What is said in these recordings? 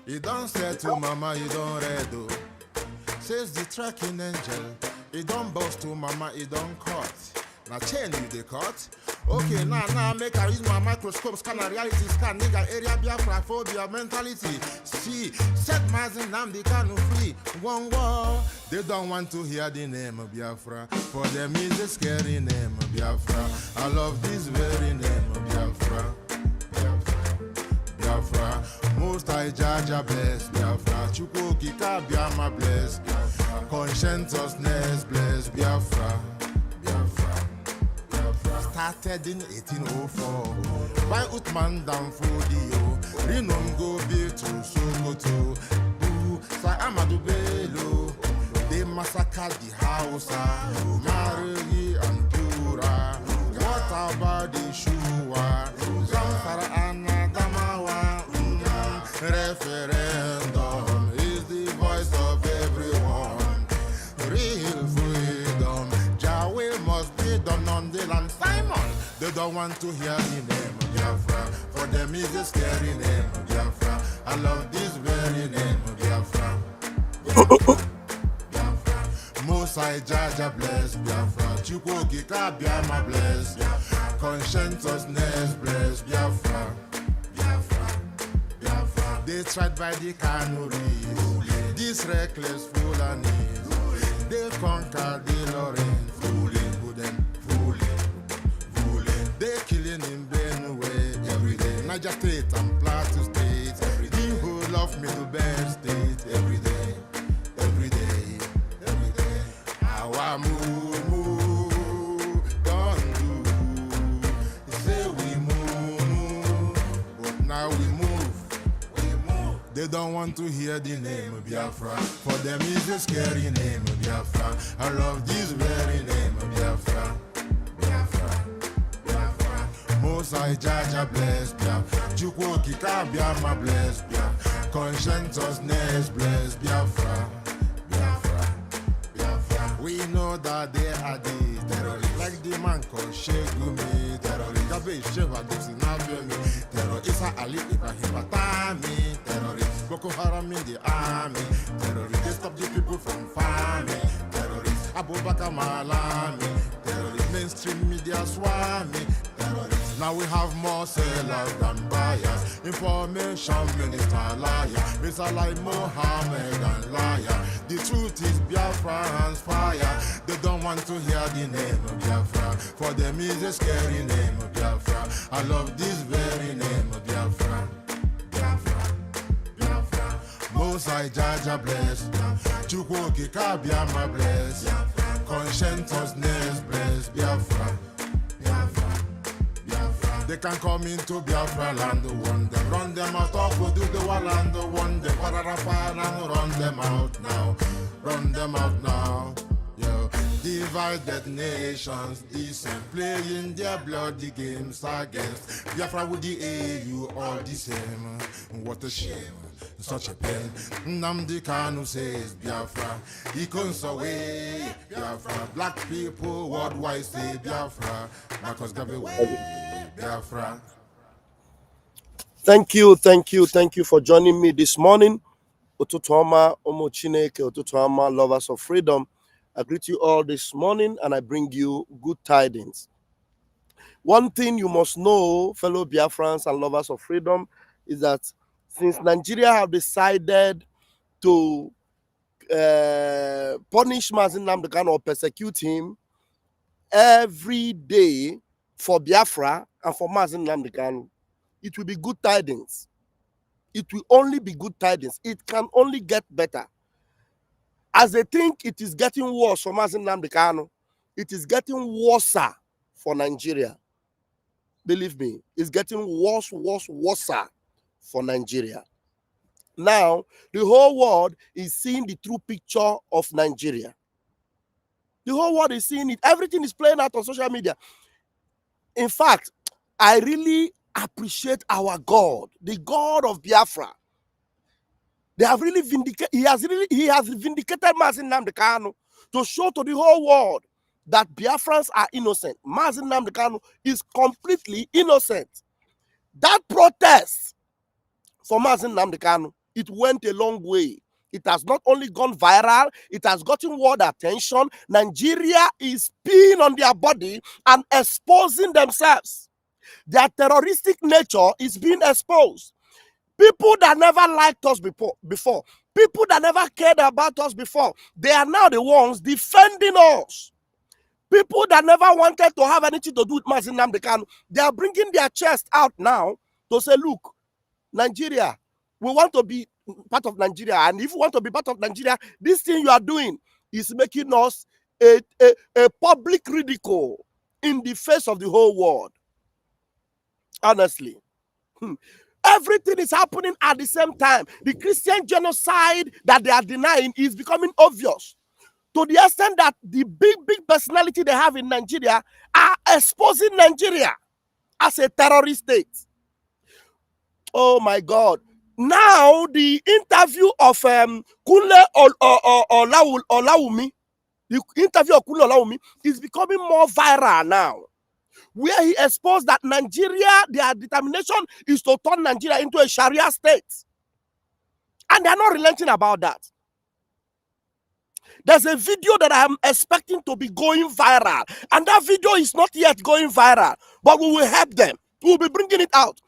You don't say to mama, you don't read. Says the tracking angel. You don't boast to mama, you don't cut. Now chain you the cut. Okay, now make I use my microscope, scan a reality scan, nigga area Biafra phobia mentality. See, set Mazin Namdi Kanu free. One war. They don't want to hear the name of Biafra. For them is a scary name of Biafra. I love this very name of Biafra. Biafra. Most I judge a bless Biafra. Chukwuki Biafra bless. Conscientiousness bless Biafra. Started in 1804 by Utman down Fodio. Rinom go be to Sokoto. Sa Amadou Bello. They massacred the house. Marigi and Pura. What about the Shua? Zamfara and Adamawa. Referendum is the voice of everyone. Real freedom. Jawel must be done on the land. They don't want to hear the name of Biafra. For them is a scary name of Biafra. I love this very name of Biafra. Biafra. Most I judge a bless Biafra. Chukwuki Biafra bless. Conscientiousness bless Biafra. Biafra. Biafra. They tried by the canories. These reckless foolanis. They conquered the Lorraine. They killing in Benue every day. Niger State and Plateau State every day. Who love me to Benue State every day, every day, every day. How I move, don't do. They say we move, but now we move. They don't want to hear the name of Biafra. For them is a scary name of Biafra. I love this very name of Biafra. Most I judge a bless Biafra. Chukwuki Biafra bless Biafra. Conscientiousness bless Biafra. Biafra. Biafra. We know that they are the terrorists. Like the man called Shegumi terrorist. Gabe Sheva Dixie Nabiami terrorist. Isa Ali Ibrahim Batami terrorist. Boko Haram in the army terrorist. They stop the people from farming terrorist. Abubakar Malami terrorist. Mainstream media swami terrorist. Now we have more sellers than buyers. Information minister liar. Mr. like Mohammed and liar. The truth is Biafra's fire. They don't want to hear the name of Biafra. For them is a scary name of Biafra. I love this very name of Biafra. Biafra. Biafra. Most I judge a bless. Chukwuki Biafra bless. Conscientiousness bless Biafra. They can come into Biafra land, one them run them out of do the land, one them and run them out now, run them out now. Yo, divided nations, decent, playing their bloody games against Biafra with the AU all the same. What a shame, such a pain. Nnamdi Kanu says Biafra, he comes away Biafra. Black people worldwide say Biafra, Marcus Garvey. Biafra. Thank you for joining me this morning. Otutuama, Omo Chineke, Otutuama, lovers of freedom. I greet you all this morning and I bring you good tidings. One thing you must know, fellow Biafrans and lovers of freedom, is that since Nigeria have decided to punish Mazin Nnamdi Kanu or persecute him every day for Biafra and for Mazin Nnamdi Kanu, it will be good tidings. It will only be good tidings. It can only get better. As they think it is getting worse for Mazin Nnamdi Kanu, it is getting worse for Nigeria. Believe me, it's getting worse for Nigeria. Now, the whole world is seeing the true picture of Nigeria. The whole world is seeing it. Everything is playing out on social media. In fact, I really appreciate our God, the God of Biafra. They have really vindicated. He has vindicated Mazin Nnamdi Kanu to show to the whole world that Biafrans are innocent. Mazin Nnamdi Kanu is completely innocent. That protest for Mazin Nnamdi Kanu it went a long way. It has not only gone viral, it has gotten world attention. Nigeria is peeing on their body and exposing themselves. Their terroristic nature is being exposed. People that never liked us before, people that never cared about us before, they are now the ones defending us. People that never wanted to have anything to do with Mazi Nnamdi Kanu, they are bringing their chest out now to say, look, Nigeria, we want to be part of Nigeria. And if you want to be part of Nigeria, this thing you are doing is making us a public ridicule in the face of the whole world. Honestly. Everything is happening at the same time. The Christian genocide that they are denying is becoming obvious, to the extent that the big personality they have in Nigeria are exposing Nigeria as a terrorist state. Oh my God. Now the interview of Kunle Olawumi, the interview of Kunle Olawumi is becoming more viral now, where he exposed that Nigeria, their determination is to turn Nigeria into a Sharia state. And they're not relenting about that. There's a video that I'm expecting to be going viral. And that video is not yet going viral. But we will help them. We will be bringing it out.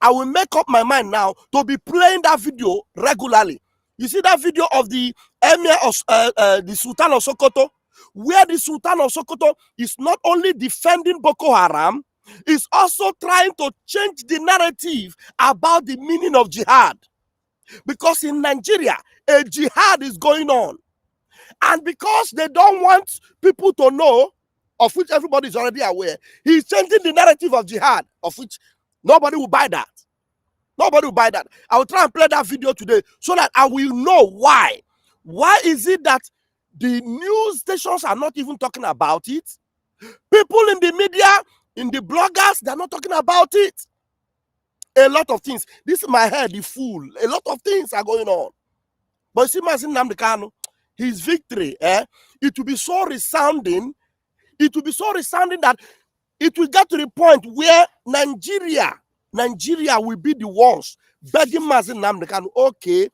I will make up my mind now to be playing that video regularly. You see that video of the Emir of the Sultan of Sokoto, where the Sultan of Sokoto is not only defending Boko Haram, is also trying to change the narrative about the meaning of jihad. Because in Nigeria, a jihad is going on. And because they don't want people to know, of which everybody is already aware, he's changing the narrative of jihad, of which nobody will buy that. Nobody will buy that. I will try and play that video today so that I will know why. Why is it that the news stations are not even talking about it? People in the media, in the bloggers, they're not talking about it. A lot of things. This is my head, the fool. A lot of things are going on. But you see, Mazi Nnamdi Kanu, his victory, it will be so resounding. It will be so resounding that it will get to the point where Nigeria will be the ones begging Mazi Nnamdi Kanu, okay,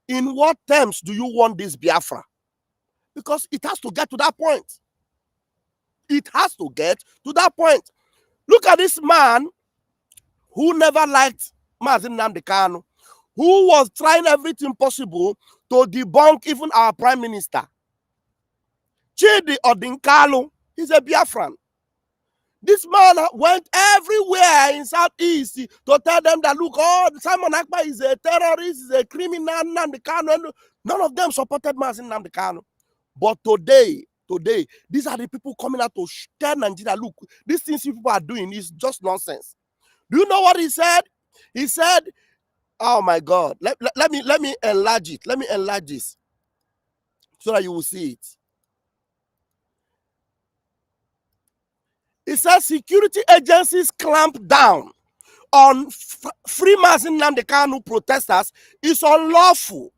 in what terms do you want this Biafra? Because it has to get to that point. It has to get to that point. Look at this man who never liked Mazi Nnamdi Kanu, who was trying everything possible to debunk even our prime minister. Chidi Odinkalu, he's a Biafran. This man went everywhere in Southeast to tell them that, look, oh, Simon Akpa is a terrorist, is a criminal, Nnamdi Kanu. None of them supported Mazi Nnamdi Kanu. But today, these are the people coming out to tell Nigeria, look, these things people are doing is just nonsense. Do you know what he said? He said, oh my God, let me enlarge it. Let me enlarge this so that you will see it. It says security agencies clamp down on free Mazi Nnamdi Kanu protesters is unlawful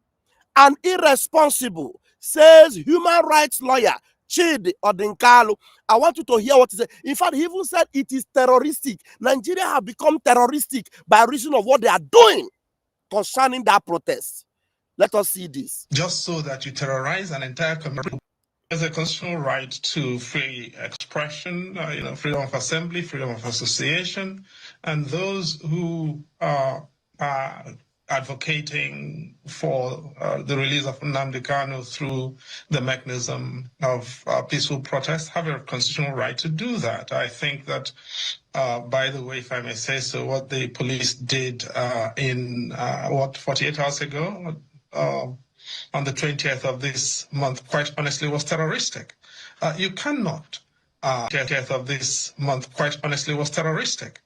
and irresponsible, says human rights lawyer Chidi Odinkalu. I want you to hear what he said. In fact, he even said it is terroristic. Nigeria have become terroristic by reason of what they are doing concerning that protest. Let us see this. Just so that you terrorize an entire community. There's a constitutional right to free expression, freedom of assembly, freedom of association, and those who are advocating for the release of Nnamdi Kanu through the mechanism of peaceful protest have a constitutional right to do that. I think that, by the way, if I may say so, what the police did 48 hours ago, on the 20th of this month, quite honestly, was terroristic. You cannot, 20th of this month, quite honestly, was terroristic.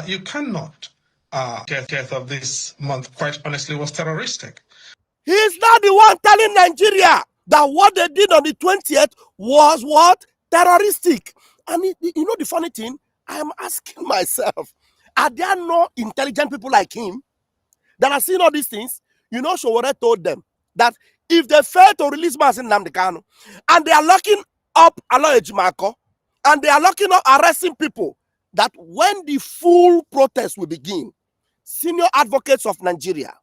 You cannot, 20th of this month, quite honestly, was terroristic. He's not the one telling Nigeria that what they did on the 20th was what? Terroristic. And you know the funny thing? I am asking myself, are there no intelligent people like him that are seeing all these things? You know, Showore told them that if they fail to release Mazi Nnamdi Kanu and they are locking up Aloy Ejimako and they are locking up arresting people, that when the full protest will begin, senior advocates of Nigeria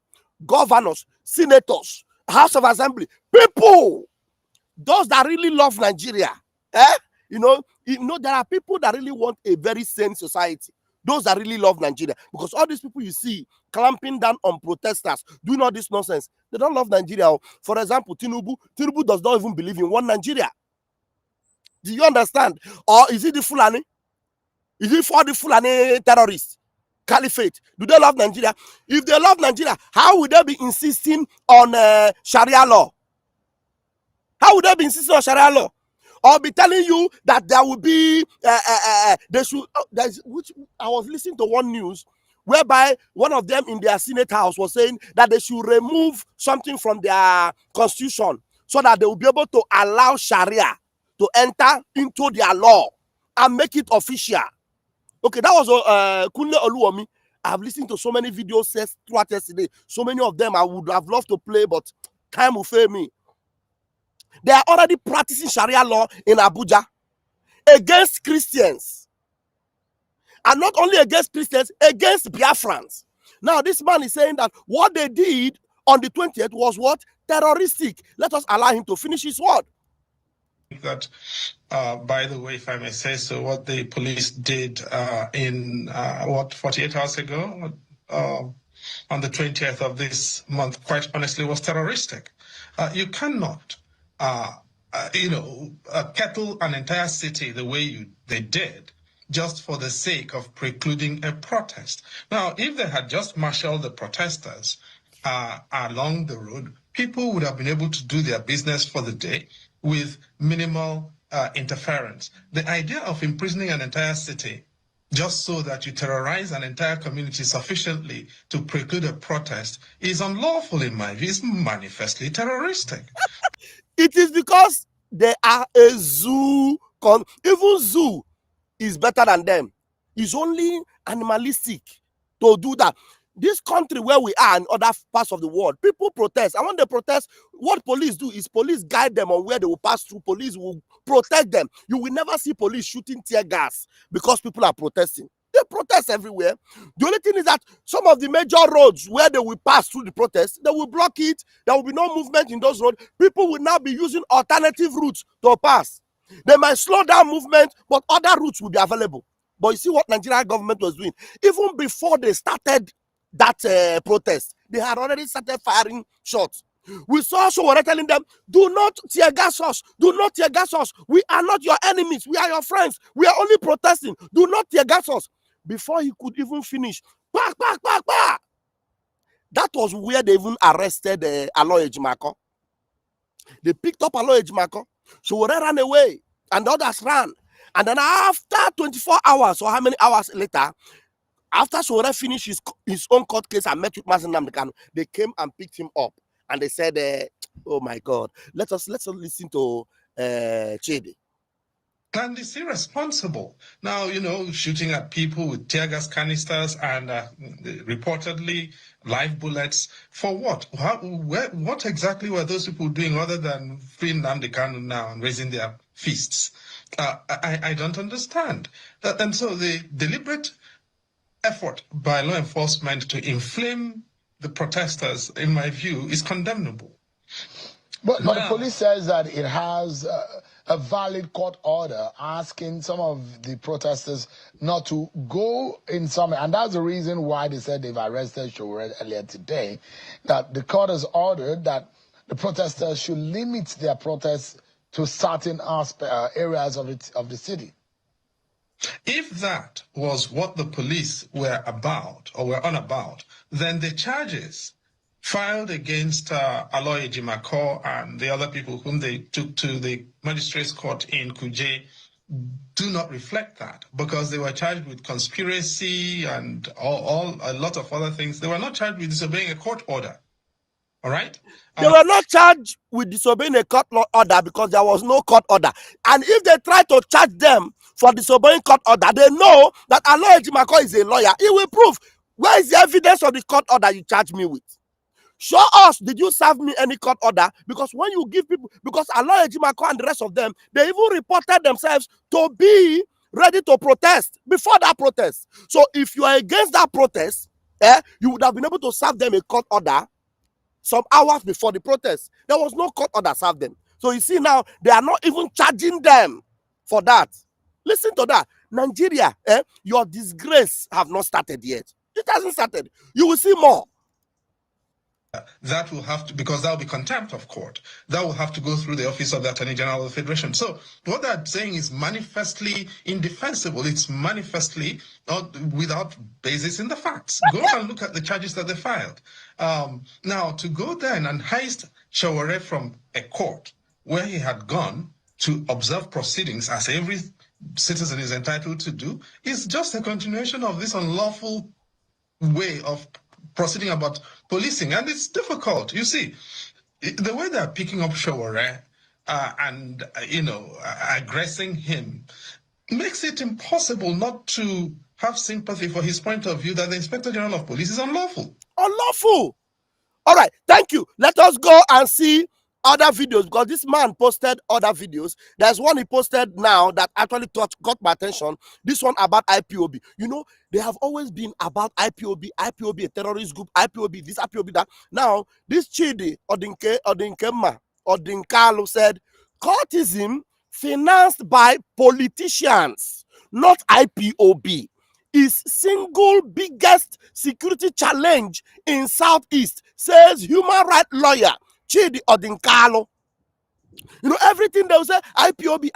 governors, senators, House of Assembly, people, those that really love Nigeria. You know, there are people that really want a very sane society. Those that really love Nigeria. Because all these people you see clamping down on protesters, doing all this nonsense, they don't love Nigeria. For example, Tinubu does not even believe in one Nigeria. Do you understand? Or is it the Fulani? Is it for the Fulani terrorists? Caliphate? Do they love Nigeria? If they love Nigeria, how would they be insisting on Sharia law? How would they be insisting on Sharia law? Or be telling you that there will be they should which I was listening to one news whereby one of them in their Senate house was saying that they should remove something from their constitution so that they will be able to allow Sharia to enter into their law and make it official. Okay, that was Kunle Oluomi. I've listened to so many videos throughout yesterday. So many of them I would have loved to play, but time will fail me. They are already practicing Sharia law in Abuja against Christians. And not only against Christians, against Biafrans. Now, this man is saying that what they did on the 20th was what? Terroristic. Let us allow him to finish his word. That, by the way, if I may say so, what the police did in 48 hours ago, on the 20th of this month, quite honestly, was terroristic. You cannot, kettle an entire city the way they did, just for the sake of precluding a protest. Now, if they had just marshaled the protesters along the road, people would have been able to do their business for the day with minimal interference. The idea of imprisoning an entire city just so that you terrorize an entire community sufficiently to preclude a protest is unlawful in my view. It's manifestly terroristic. It is because they are a zoo. Even zoo is better than them. It's only animalistic to do that. This country where we are and other parts of the world, people protest. And when they protest, what police do is police guide them on where they will pass through. Police will protect them. You will never see police shooting tear gas because people are protesting. They protest everywhere. The only thing is that some of the major roads where they will pass through the protest, they will block it. There will be no movement in those roads. People will now be using alternative routes to pass. They might slow down movement, but other routes will be available. But you see what Nigerian government was doing? Even before they started that protest, they had already started firing shots. We saw Sowore telling them, do not tear gas us. Do not tear gas us. We are not your enemies. We are your friends. We are only protesting. Do not tear gas us. Before he could even finish, bah, bah, bah, bah. That was where they even arrested Aloy Ejimako. They picked up Aloy Ejimako. Sowore ran away and the others ran. And then after 24 hours or how many hours later, after Sowore finished his own court case and met with Mazi Nnamdi Kanu, they came and picked him up and they said, "Oh my God, let's listen to Chidi." And it's irresponsible. Now, shooting at people with tear gas canisters and reportedly live bullets. For what? What exactly were those people doing other than freeing Nnamdi Kanu now and raising their fists? I don't understand. And so the deliberate effort by law enforcement to inflame the protesters, in my view, is condemnable. But the police says that it has a valid court order asking some of the protesters not to go in some, and that's the reason why they said they've arrested Sowore earlier today, that the court has ordered that the protesters should limit their protests to certain areas of the city. If that was what the police were about or were on about, then the charges filed against Aloy Ejimako and the other people whom they took to the magistrates' court in Kuje do not reflect that, because they were charged with conspiracy and a lot of other things. They were not charged with disobeying a court order. All right? They were not charged with disobeying a court order because there was no court order. And if they try to charge them for disobeying court order, they know that Aloy Ejimako is a lawyer. He will prove. Where is the evidence of the court order you charge me with? Show us, did you serve me any court order? Because when you give people, because Aloy Ejimako and the rest of them, they even reported themselves to be ready to protest before that protest. So if you are against that protest, you would have been able to serve them a court order some hours before the protest. There was no court order served them. So you see now, they are not even charging them for that. Listen to that. Nigeria, your disgrace have not started yet. It hasn't started. You will see more. That will have to, because that will be contempt of court. That will have to go through the office of the Attorney General of the Federation. So what they're saying is manifestly indefensible. It's manifestly without basis in the facts. Go and look at the charges that they filed. Now, to go there and heist Shaware from a court where he had gone to observe proceedings, as every citizen is entitled to do, is just a continuation of this unlawful way of proceeding about policing. And it's difficult. You see, the way they're picking up Shaware and, aggressing him makes it impossible not to have sympathy for his point of view that the Inspector General of Police is unlawful. Unlawful. All right, thank you. Let us go and see other videos, because this man posted other videos. There's one he posted now that actually got my attention. This one about IPOB. You know, they have always been about IPOB, a terrorist group, IPOB, this, IPOB, that. Now, this Chidi Odinkalo said, cultism financed by politicians, not IPOB, is single biggest security challenge in Southeast, says human rights lawyer Chidi Odinkalo. You know, everything they will say, IPOB,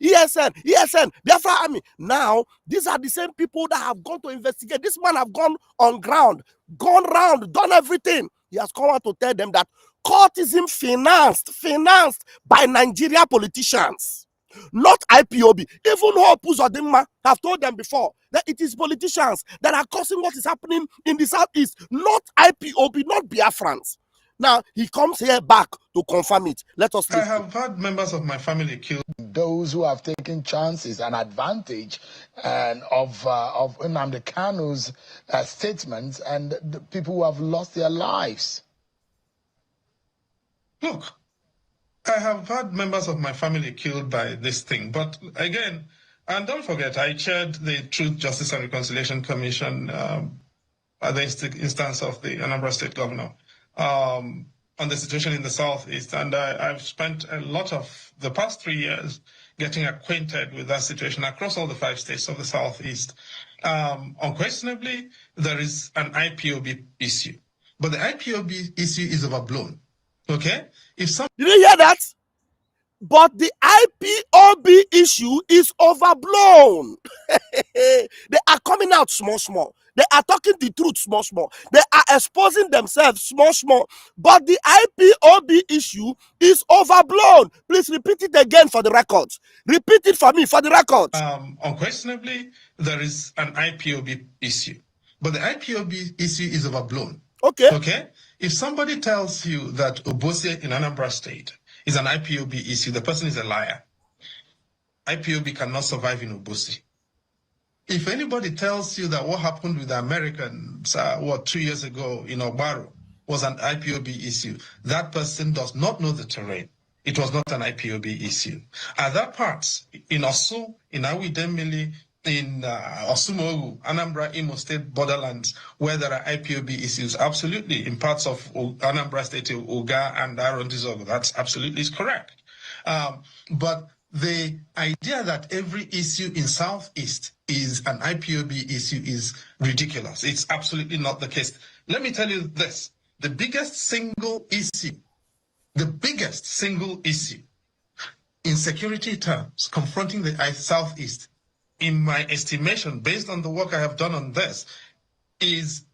ESN, Biafra Army. Now, these are the same people that have gone to investigate. This man have gone on ground, gone round, done everything. He has come out to tell them that cultism financed by Nigeria politicians, not IPOB. Even Hope Uzodinma have told them before that it is politicians that are causing what is happening in the Southeast, not IPOB, not Biafrans. Now, he comes here back to confirm it. Let us listen. I have had members of my family killed. Those who have taken chances and advantage of Nnamdi Kanu's statements, and the people who have lost their lives. Look, I have had members of my family killed by this thing. But again, and don't forget, I chaired the Truth, Justice and Reconciliation Commission at the instance of the Anambra State Governor. On the situation in the Southeast, and I've spent a lot of the past 3 years getting acquainted with that situation across all the 5 states of the Southeast. Unquestionably, there is an IPOB issue, but the IPOB issue is overblown. Okay? Did you hear that? But the IPOB issue is overblown. They are coming out small. They are talking the truth small. They are exposing themselves small. But the IPOB issue is overblown. Please repeat it again for the record. Repeat it for me for the record. Unquestionably, there is an IPOB issue. But the IPOB issue is overblown. Okay? If somebody tells you that Obosi in Anambra State is an IPOB issue, the person is a liar. IPOB cannot survive in Obosi. If anybody tells you that what happened with the Americans, 2 years ago in Ogbaro was an IPOB issue, that person does not know the terrain. It was not an IPOB issue. Other parts, in Osu, in Awidemili, in Osumogu, Anambra, Imo State borderlands, where there are IPOB issues, absolutely. In parts of Anambra State, Uga and Arondizogo, that's absolutely correct. But the idea that every issue in Southeast is an IPOB issue is ridiculous. It's absolutely not the case. Let me tell you this. The biggest single issue in security terms confronting the Southeast, in my estimation, based on the work I have done on this, is,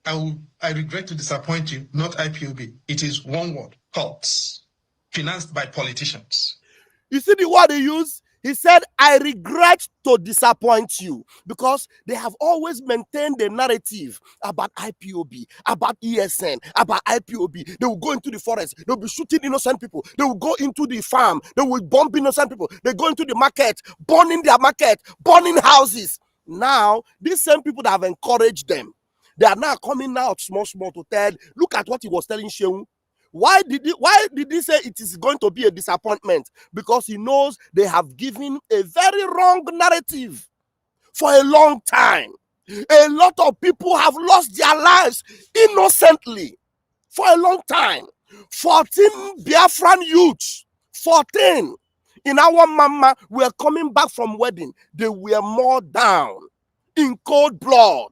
I regret to disappoint you, not IPOB. It is one word, cults, financed by politicians. You see the word he used? He said, I regret to disappoint you, because they have always maintained the narrative about IPOB, about ESN, about IPOB. They will go into the forest. They will be shooting innocent people. They will go into the farm. They will bomb innocent people. They go into the market, burning their market, burning houses. Now, these same people that have encouraged them, they are now coming out small to tell, look at what he was telling Sheung. Why did he say it is going to be a disappointment? Because he knows they have given a very wrong narrative for a long time. A lot of people have lost their lives innocently for a long time. 14 Biafran youths, 14 in our mama were coming back from wedding. They were more down in cold blood.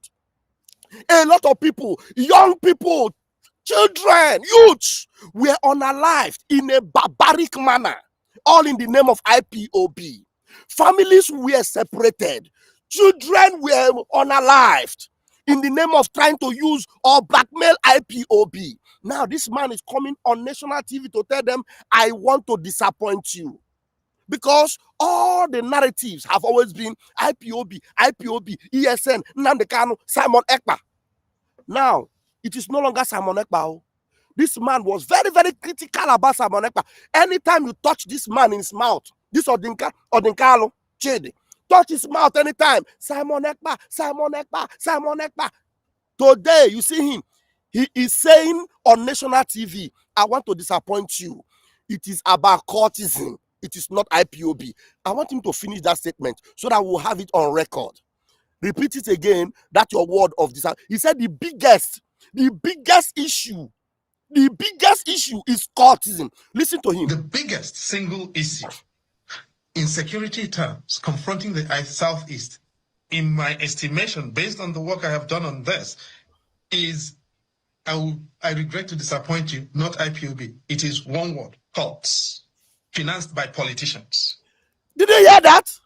A lot of people, young people, children, youths were unalived in a barbaric manner, all in the name of IPOB. Families were separated. Children were unalived in the name of trying to use or blackmail IPOB. Now this man is coming on national TV to tell them, I want to disappoint you. Because all the narratives have always been IPOB, ESN, Nnamdi Kanu, Simon Ekpa. Now, it is no longer Simon Ekpa. This man was very, very critical about Simon Ekpa. Anytime you touch this man in his mouth, this Odinkalo, Chede, touch his mouth anytime, Simon Ekpa, Simon Ekpa, Simon Ekpa. Today, you see him. He is saying on national TV, I want to disappoint you. It is about courtesan. It is not IPOB. I want him to finish that statement so that we'll have it on record. Repeat it again, that's your word of this. He said the biggest issue is courtesan. Listen to him. The biggest single issue in security terms confronting the Southeast, in my estimation, based on the work I have done on this, is, I regret to disappoint you, not IPOB. It is one word, cults, financed by politicians. Did you hear that?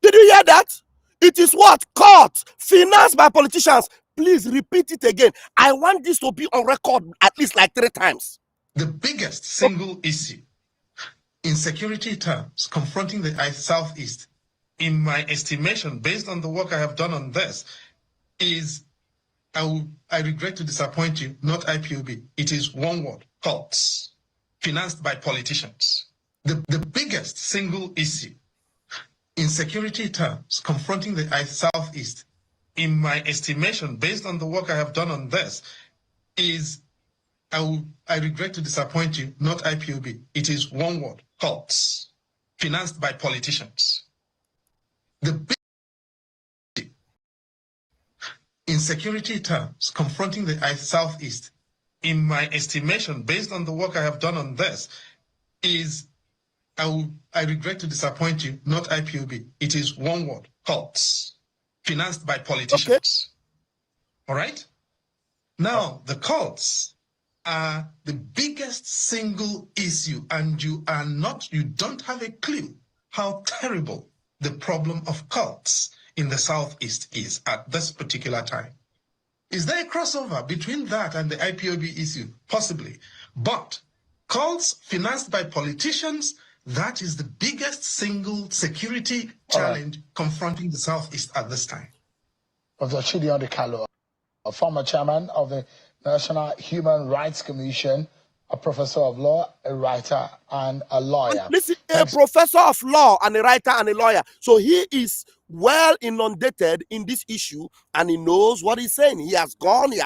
Did you hear that? It is what? Cult, financed by politicians. Please repeat it again. I want this to be on record at least like 3 times. The biggest single issue in security terms confronting the Southeast, in my estimation, based on the work I have done on this, is, I regret to disappoint you, not IPOB. It is one word, cults, financed by politicians. The biggest single issue in security terms confronting the Southeast, in my estimation, based on the work I have done on this, is, I regret to disappoint you, not IPOB. It is one word, cults, financed by politicians. The big in security terms confronting the Southeast, in my estimation, based on the work I have done on this, is, I regret to disappoint you, not IPOB. It is one word, cults, financed by politicians. Okay. All right? Now, the cults are the biggest single issue, and you don't have a clue how terrible the problem of cults in the Southeast is at this particular time. Is there a crossover between that and the IPOB issue? Possibly. But cults financed by politicians, that is the biggest single security challenge confronting the Southeast at this time. Dr. Chidi Ondekalo, a former chairman of the National Human Rights Commission, a professor of law, a writer, and a lawyer. Listen, a professor of law and a writer and a lawyer. So he is well inundated in this issue, and he knows what he's saying. He has gone. He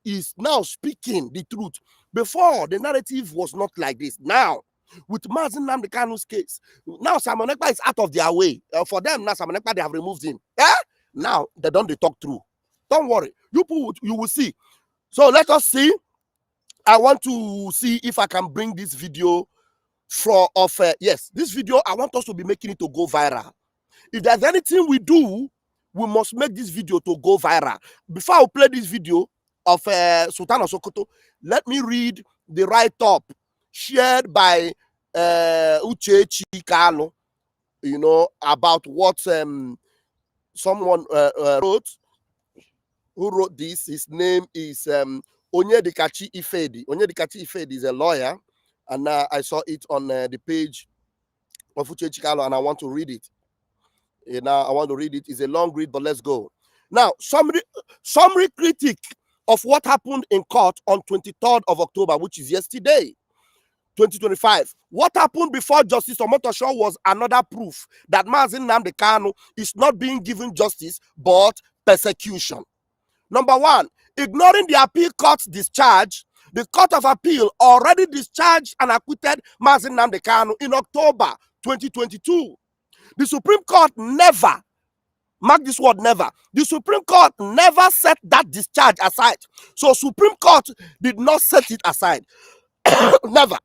is now speaking the truth. Before, the narrative was not like this. Now, with Mazi Nnamdi Kanu's case, now Simon Ekpa is out of their way. For them, now Simon Ekpa, they have removed him. Now they don't talk through. Don't worry, you will see. So let us see. I want to see if I can bring this video this video. I want us to be making it to go viral. If there's anything we do, we must make this video to go viral. Before I play this video of Sultan of Sokoto, let me read the write-up shared by Uchechi Kalo, about what someone wrote. Who wrote this? His name is Onyedikachi Ifedi. Onyedikachi Ifedi is a lawyer, and I saw it on the page of Uchechi Kalo, and I want to read it. I want to read it. It's a long read, but let's go. Now, summary critique of what happened in court on 23rd of October, which is yesterday, 2025. What happened before Justice Omotosho was another proof that Mazi Nnamdi Kanu is not being given justice, but persecution. Number 1, ignoring the appeal court's discharge, the Court of Appeal already discharged and acquitted Mazi Nnamdi Kanu in October 2022. The Supreme Court never Mark this word, never. The Supreme Court never set that discharge aside. So Supreme Court did not set it aside. Never.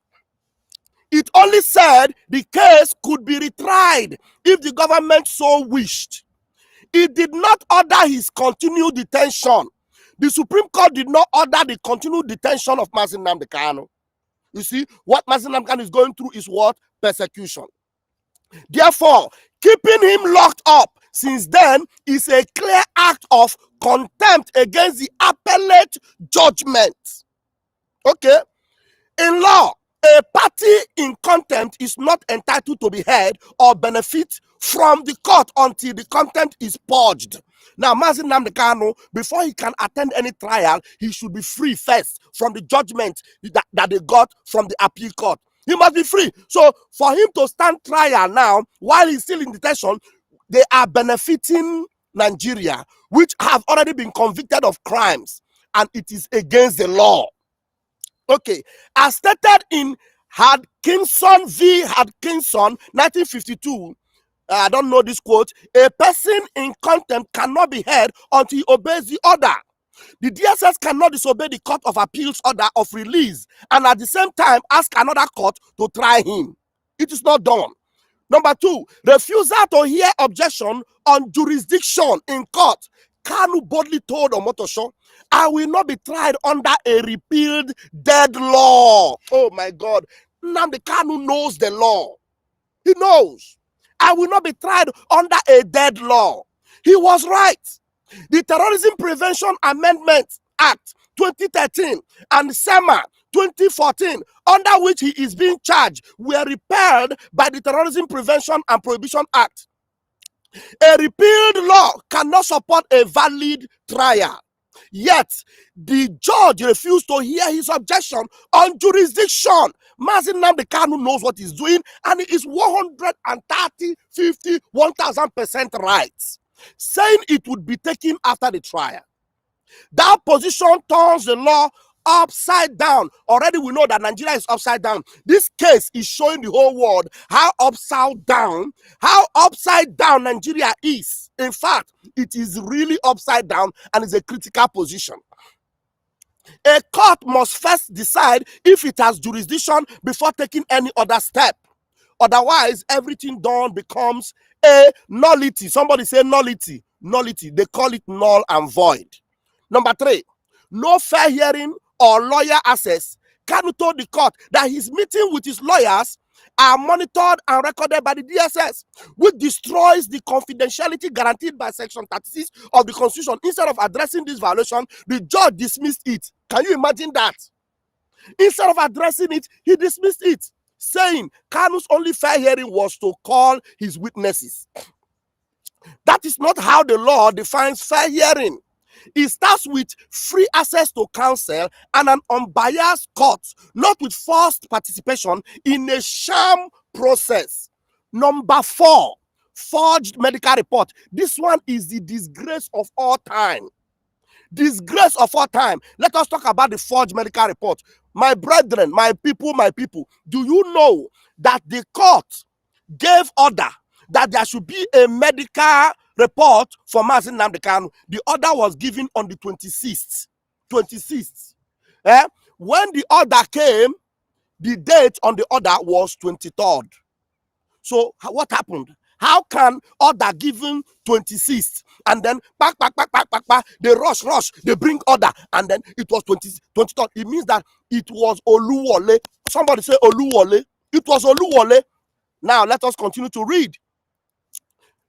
It only said the case could be retried if the government so wished. It did not order his continued detention. The Supreme Court did not order the continued detention of Mazi Nnamdi Kanu. You see, what Mazi Nnamdi Kanu is going through is what? Persecution. Therefore, keeping him locked up since then is a clear act of contempt against the appellate judgment. Okay? In law, a party in contempt is not entitled to be heard or benefit from the court until the contempt is purged. Now, Mazi Nnamdi Kanu, before he can attend any trial, he should be free first from the judgment that they got from the appeal court. He must be free. So, for him to stand trial now, while he's still in detention, they are benefiting Nigeria, which have already been convicted of crimes, and it is against the law. Okay, as stated in Hodgkinson v. Hodgkinson, 1952, I don't know this quote, a person in contempt cannot be heard until he obeys the order. The DSS cannot disobey the Court of Appeals order of release and at the same time ask another court to try him. It is not done. Number two, refusal to hear objection on jurisdiction in court. Kanu boldly told Omotosho, I will not be tried under a repealed dead law. Oh my God. Nnamdi Kanu knows the law. He knows. I will not be tried under a dead law. He was right. The Terrorism Prevention Amendment Act 2013 and SEMA 2014, under which he is being charged, were repealed by the Terrorism Prevention and Prohibition Act. A repealed law cannot support a valid trial. Yet, the judge refused to hear his objection on jurisdiction. Mazi Nnamdi Kanu knows what he's doing, and he is 130, 50, 1000% right, saying it would be taken after the trial. That position turns the law upside down. Already we know that Nigeria is upside down. This case is showing the whole world how upside down Nigeria is. In fact, it is really upside down and is a critical position. A court must first decide if it has jurisdiction before taking any other step. Otherwise, everything done becomes a nullity. Somebody say nullity. Nullity. They call it null and void. Number three, no fair hearing or lawyer access. Kanu told the court that his meeting with his lawyers are monitored and recorded by the DSS, which destroys the confidentiality guaranteed by Section 36 of the Constitution. Instead of addressing this violation, the judge dismissed it. Can you imagine that? Instead of addressing it, he dismissed it, saying Kanu's only fair hearing was to call his witnesses. That is not how the law defines fair hearing. It starts with free access to counsel and an unbiased court, not with forced participation in a sham process. Number four, forged medical report. This one is the disgrace of all time. Disgrace of all time. Let us talk about the forged medical report. My brethren, my people, do you know that the court gave order that there should be a medical report for Mazi Nnamdi Kanu? The order was given on the 26th. 26th. When the order came, the date on the order was 23rd. So what happened? How can order given 26th and then they rush, they bring order and then it was 23rd? It means that it was Oluwole. Somebody say Oluwole. It was Oluwole. Now let us continue to read.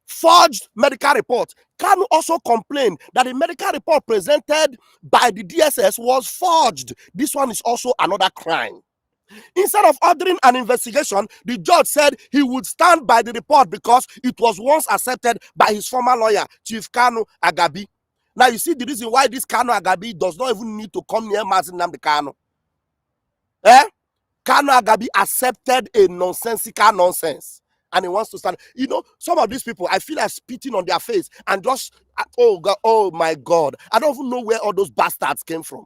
Forged medical report. Kanu also complained that the medical report presented by the DSS was forged. This one is also another crime. Instead of ordering an investigation, the judge said he would stand by the report because it was once accepted by his former lawyer, Chief Kanu Agabi. Now you see the reason why this Kanu Agabi does not even need to come near Mazi Nnamdi Kanu. Kanu Agabi accepted a nonsensical nonsense. And he wants to stand. You know, some of these people, I feel like spitting on their face and just, oh God, oh my God. I don't even know where all those bastards came from.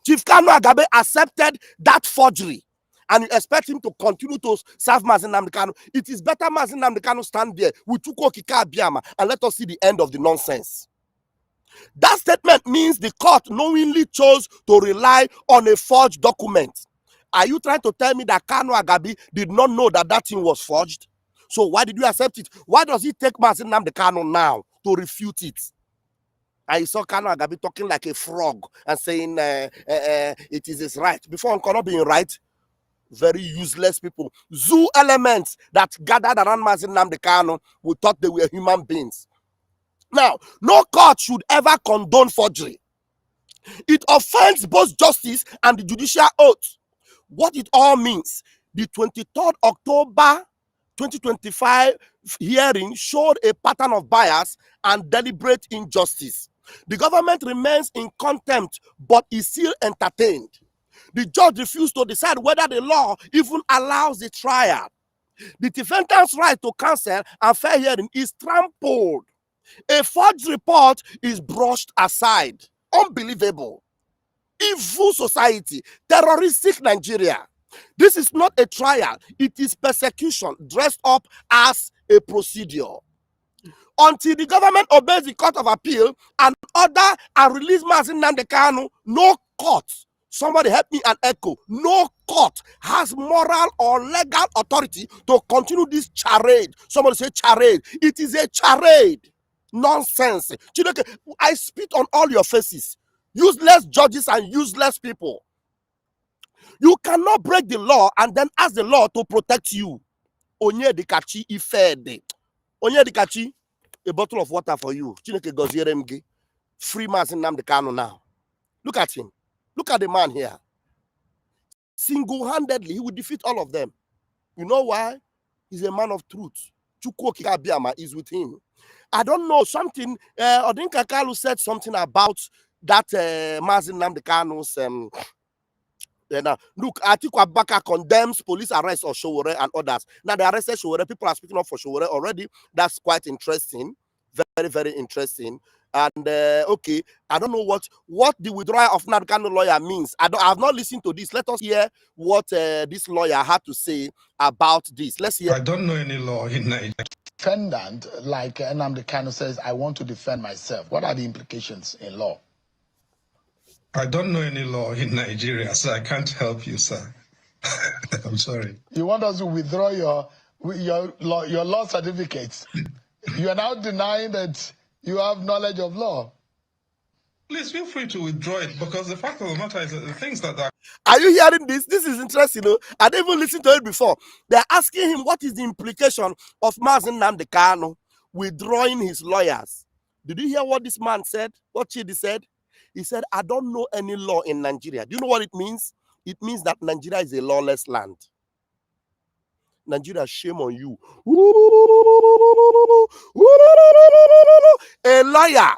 Chief Kanu Agabe accepted that forgery and you expect him to continue to serve Mazi Nnamdi Kanu, it is better Mazi Nnamdi Kanu stand there with Chukwu Okike Abiama and let us see the end of the nonsense. That statement means the court knowingly chose to rely on a forged document. Are you trying to tell me that Kanu Agabi did not know that that thing was forged? So why did you accept it? Why does it take Mazi Nnamdi Kanu now to refute it? I saw Kanu Agabi talking like a frog and saying it is his right. Before Nkono being right, very useless people. Zoo elements that gathered around Mazi Nnamdi Kanu who thought they were human beings. Now, no court should ever condone forgery. It offends both justice and the judicial oath. What it all means, the 23rd October 2025 hearing showed a pattern of bias and deliberate injustice. The government remains in contempt but is still entertained. The judge refused to decide whether the law even allows the trial. The defendant's right to counsel and fair hearing is trampled. A forged report is brushed aside. Unbelievable. Evil society, terroristic Nigeria. This is not a trial, it is persecution dressed up as a procedure. Until the government obeys the Court of Appeal and order and release Mazi Nnamdi Kanu, no court, somebody help me and echo, no court has moral or legal authority to continue this charade. Somebody say charade. It is a charade. Nonsense. I spit on all your faces. Useless judges and useless people. You cannot break the law and then ask the law to protect you. Onye dikachi ifede. Onye dikachi, a bottle of water for you. Chineke gozieremge. Free Mazi Nnamdi Kanu now. Look at him. Look at the man here. Single-handedly, he will defeat all of them. You know why? He's a man of truth. Chukwu Okike Abiama is with him. I don't know, something, Odinka Kalu said something about that Mazi Nnamdi Kanu's, look, Atiku Abubakar condemns police arrest of Sowore and others. Now they arrested Sowore, people are speaking up for Sowore already. That's quite interesting, very, very interesting. And okay, I don't know what the withdrawal of Nnamdi Kanu lawyer means. I have not listened to this. Let us hear what this lawyer had to say about this. Let's hear. I don't know any law in Nigeria. Defendant like Nnamdi Kanu says, I want to defend myself. What are the implications in law? I don't know any law in Nigeria, so I can't help you, sir. I'm sorry. You want us to withdraw your law certificates. You are now denying that you have knowledge of law. Please feel free to withdraw it, because the fact of the matter is that the things that Are you hearing this? This is interesting. You know? I didn't even listen to it before. They're asking him what is the implication of Mazi Nnamdi Kanu withdrawing his lawyers. Did you hear what this man said? What Chidi said? He said, I don't know any law in Nigeria. Do you know what it means? It means that Nigeria is a lawless land. Nigeria, shame on you. A lawyer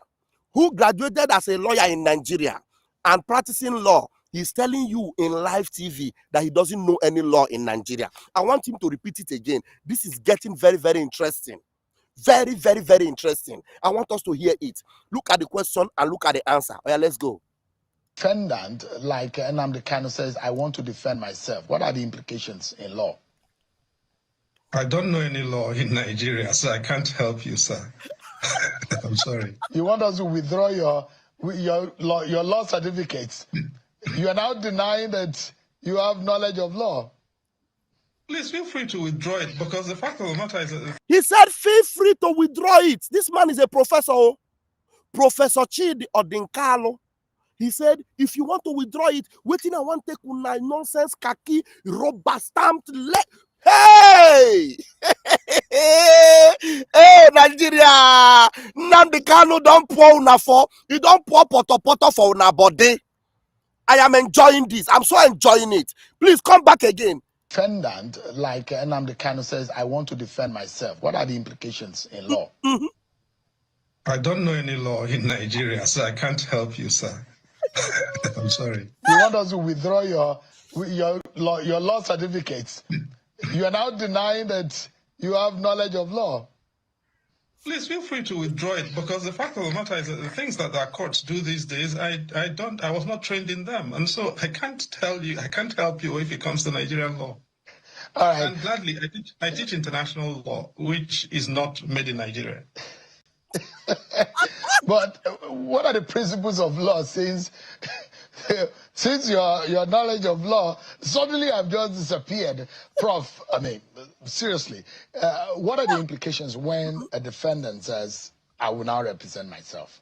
who graduated as a lawyer in Nigeria and practicing law, he's telling you in live TV that he doesn't know any law in Nigeria. I want him to repeat it again. This is getting very, very interesting. Very, very, very interesting. I want us to hear it. Look at the question and look at the answer. Oh, yeah, let's go. Defendant like Nnamdi Kanu says, I want to defend myself. What are the implications in law? I don't know any law in Nigeria, so I can't help you, sir. I'm sorry. You want us to withdraw your law certificates. You are now denying that you have knowledge of law. Please feel free to withdraw it, because the fact of the matter is that He said, feel free to withdraw it. This man is a professor. Professor Chidi Odinkalo. He said, if you want to withdraw it, waiting I want to take una nonsense kaki rubber stamped leg. Hey! Hey, Nigeria! Nnamdi Kanu don't pour una for. You don't pour poto for una body. I am enjoying this. I'm so enjoying it. Please come back again. Defendant like Nnamdi Kanu says, I want to defend myself. What are the implications in law? I don't know any law in Nigeria, so I can't help you, sir. I'm sorry. You want us to withdraw your law certificates. You are now denying that you have knowledge of law. Please feel free to withdraw it, because the fact of the matter is that the things that our courts do these days, I was not trained in them, and so I can't help you if it comes to Nigerian law. All right. And gladly, I teach international law, which is not made in Nigeria. But what are the principles of law? Since your knowledge of law suddenly have just disappeared, Prof. I mean, seriously, what are the implications when a defendant says, "I will now represent myself"?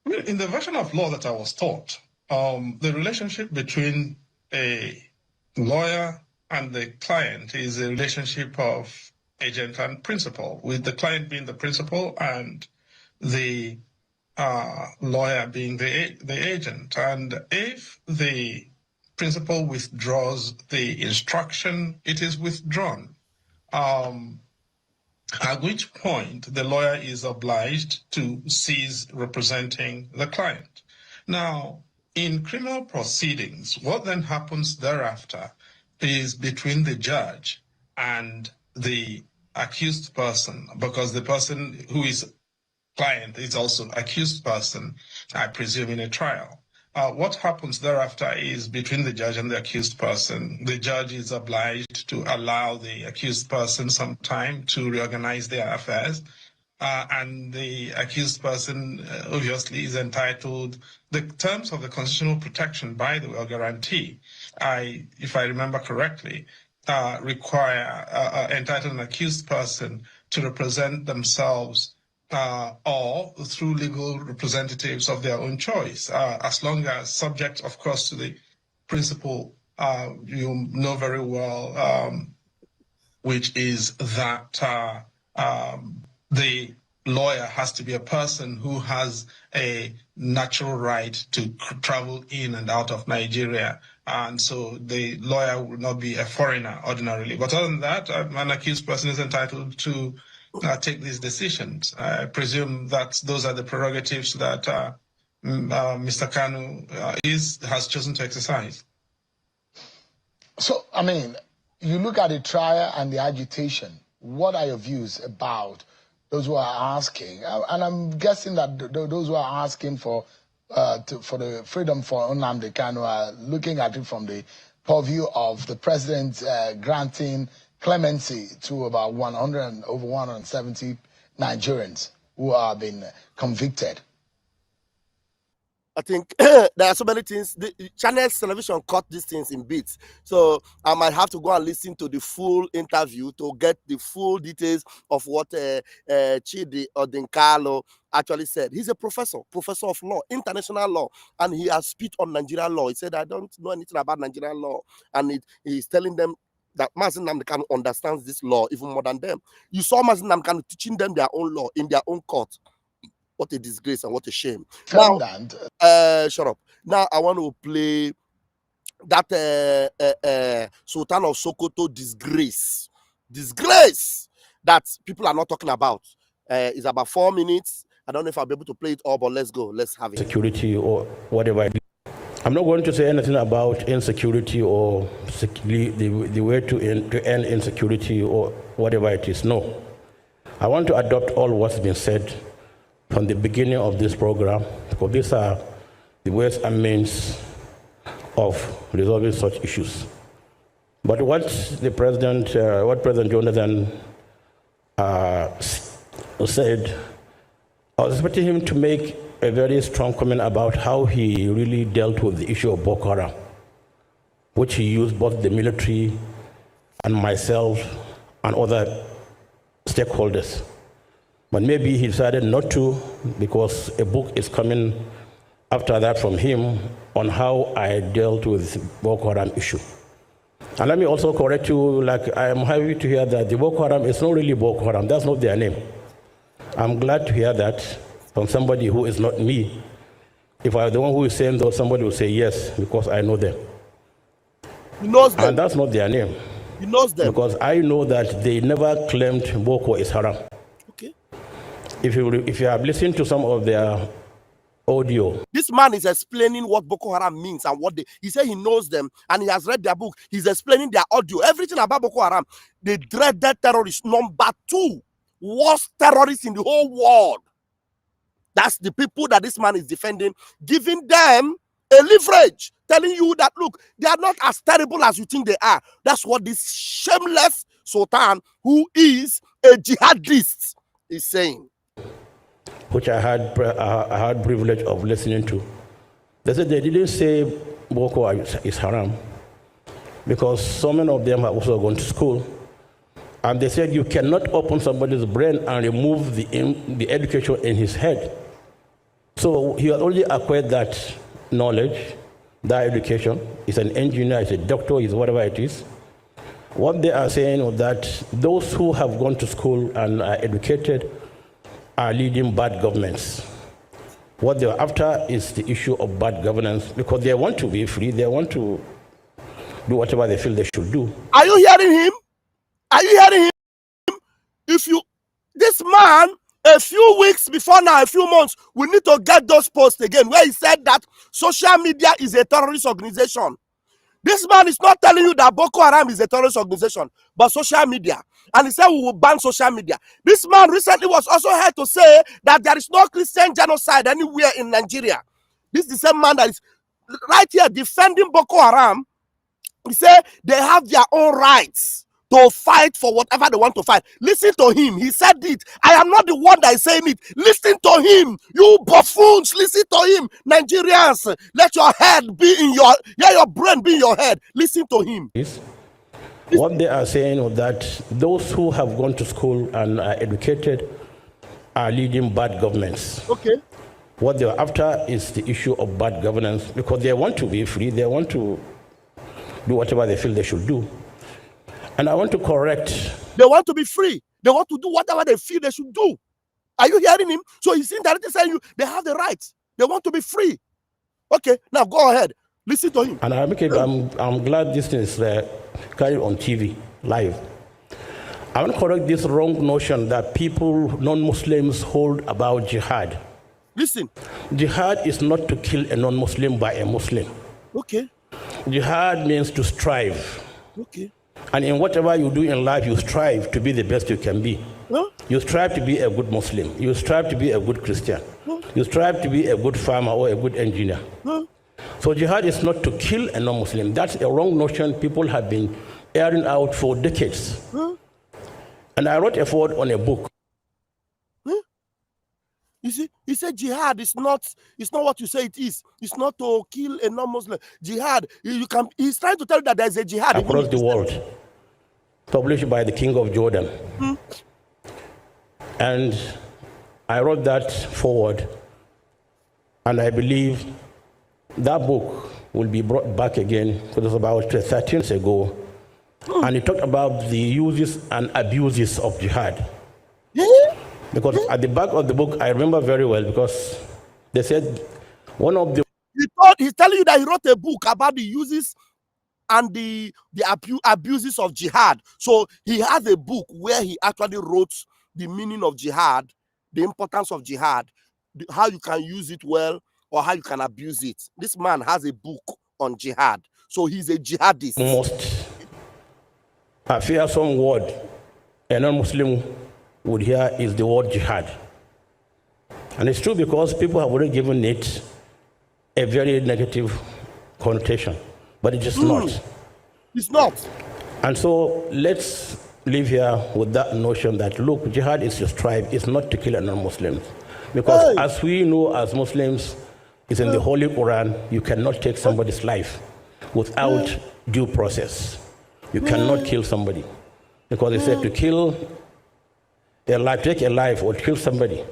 In the version of law that I was taught, the relationship between a lawyer and the client is a relationship of agent and principal, with the client being the principal and the lawyer being the agent. And if the principal withdraws the instruction, it is withdrawn. At which point the lawyer is obliged to cease representing the client. Now, in criminal proceedings, what then happens thereafter is between the judge and the accused person, because the person who is client is also accused person, I presume, in a trial. What happens thereafter is between the judge and the accused person. The judge is obliged to allow the accused person some time to reorganize their affairs. And the accused person obviously is entitled, the terms of the constitutional protection, by the way, or guarantee, if I remember correctly, require entitled an accused person to represent themselves or through legal representatives of their own choice, as long as subject, of course, to the principle you know very well, which is that the lawyer has to be a person who has a natural right to travel in and out of Nigeria. And so the lawyer will not be a foreigner ordinarily. But other than that, an accused person is entitled to take these decisions. I presume that those are the prerogatives that Mr. Kanu has chosen to exercise. So, I mean, you look at the trial and the agitation. What are your views about those who are asking? And I'm guessing that those who are asking for the freedom for Nnamdi Kanu are looking at it from the purview of the president granting clemency to about over 170 Nigerians who have been convicted. I think there are so many things. The Channels Television cut these things in bits, so I might have to go and listen to the full interview to get the full details of what Chidi Odinkalo actually said. He's a professor of law, international law, and he has speak on Nigerian law. He said, "I don't know anything about Nigerian law," and he's telling them that Mazi Nnamdi Kanu understands this law even more than them. You saw Mazi Nnamdi Kanu teaching them their own law in their own court. What a disgrace and what a shame. Now, shut up. Now I want to play that Sultan of Sokoto disgrace that people are not talking about. It's about 4 minutes. I don't know if I'll be able to play it all, but let's go. Let's have it. Security or whatever. I'm not going to say anything about insecurity or the way to end insecurity or whatever it is. No. I want to adopt all what's been said from the beginning of this program, because these are the ways and means of resolving such issues. But what President Jonathan said, I was expecting him to make a very strong comment about how he really dealt with the issue of Boko Haram, which he used both the military and myself and other stakeholders. But maybe he decided not to, because a book is coming after that from him on how I dealt with Boko Haram issue. And let me also correct you, like I am happy to hear that the Boko Haram is not really Boko Haram. That's not their name. I'm glad to hear that from somebody who is not me. If I were the one who is saying those, somebody would say yes, because I know them. He knows them. And that's not their name. He knows them. Because I know that they never claimed Boko is haram. Okay. If you have listened to some of their audio. This man is explaining what Boko Haram means and what he said he knows them and he has read their book. He's explaining their audio, everything about Boko Haram. The dreaded terrorist number 2 worst terrorists in the whole world. That's the people that this man is defending, giving them a leverage, telling you that, look, they are not as terrible as you think they are. That's what this shameless Sultan, who is a jihadist, is saying. Which I had privilege of listening to. They said they didn't say Boko is haram, because so many of them have also gone to school. And they said you cannot open somebody's brain and remove the education in his head. So he has already acquired that knowledge, that education. He's an engineer, he's a doctor, he's whatever it is. What they are saying is that those who have gone to school and are educated are leading bad governments. What they're after is the issue of bad governance, because they want to be free, they want to do whatever they feel they should do. Are you hearing him? Are you hearing him? This man, a few weeks before now, a few months, we need to get those posts again, where he said that social media is a terrorist organization. This man is not telling you that Boko Haram is a terrorist organization, but social media. And he said we will ban social media. This man recently was also heard to say that there is no Christian genocide anywhere in Nigeria. This is the same man that is right here defending Boko Haram. He said they have their own rights to fight for whatever they want to fight. Listen to him. He said it. I am not the one that is saying it. Listen to him. You buffoons, listen to him. Nigerians, let your head be in your, your brain be in your head. Listen to him. What they are saying is that those who have gone to school and are educated are leading bad governments. Okay. What they're after is the issue of bad governance, because they want to be free, they want to do whatever they feel they should do. And I want to correct. They want to be free. They want to do whatever they feel they should do. Are you hearing him? So he's indirectly saying they have the right. They want to be free. Okay, now go ahead. Listen to him. And I'm glad this is carried on TV, live. I want to correct this wrong notion that people, non-Muslims, hold about jihad. Listen. Jihad is not to kill a non-Muslim by a Muslim. Okay. Jihad means to strive. Okay. And in whatever you do in life, you strive to be the best you can be. Huh? You strive to be a good Muslim. You strive to be a good Christian. Huh? You strive to be a good farmer or a good engineer. Huh? So jihad is not to kill a non-Muslim. That's a wrong notion people have been airing out for decades. Huh? And I wrote a foreword on a book. Huh? You see, he said jihad is not, it's not what you say it is. It's not to kill a non-Muslim. Jihad, he's trying to tell you that there's a jihad across the world, published by the King of Jordan. Hmm? And I wrote that forward, and I believe that book will be brought back again, because it was about 13 years ago. And it talked about the uses and abuses of jihad. Because at the back of the book, I remember very well, because they said one of the... He's telling you that he wrote a book about the uses and the abuses of jihad. So he has a book where he actually wrote the meaning of jihad, the importance of jihad, how you can use it well or how you can abuse it. This man has a book on jihad. So he's a jihadist. Most fearsome word a non-Muslim would hear is the word jihad. And it's true, because people have already given it a very negative connotation, but it is not. It's not. And so let's live here with that notion that, look, jihad is to strive, it's not to kill a non-Muslim. Because as we know as Muslims, it's in the Holy Quran, you cannot take somebody's life without due process. You cannot kill somebody. Because they said to kill a life, take a life or kill somebody,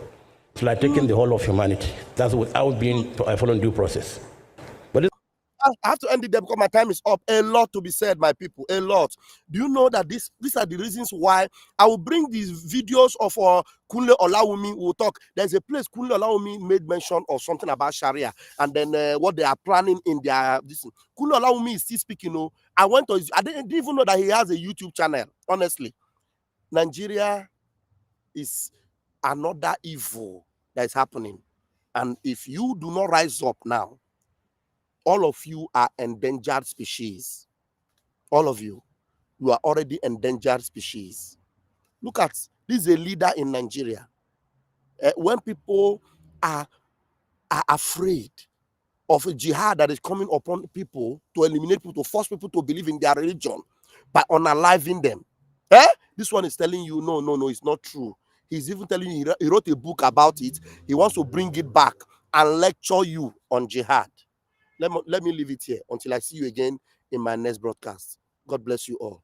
it's like taking the whole of humanity. That's without being following due process. But I have to end it there because my time is up. A lot to be said, my people. A lot. Do you know that these are the reasons why I will bring these videos of Kunle Olawumi? We'll talk. There's a place Kunle Olawumi made mention of something about Sharia, and then what they are planning in their this. Kunle Olawumi is still speaking. You know, I didn't even know that he has a YouTube channel. Honestly, Nigeria is another evil that is happening, and if you do not rise up now, all of you are endangered species. All of you. You are already endangered species. Look at This is a leader in Nigeria. When people are afraid of a jihad that is coming upon people to eliminate people, to force people to believe in their religion by unaliving them. This one is telling you, no, it's not true. He's even telling you he wrote a book about it. He wants to bring it back and lecture you on jihad. Let me leave it here until I see you again in my next broadcast. God bless you all.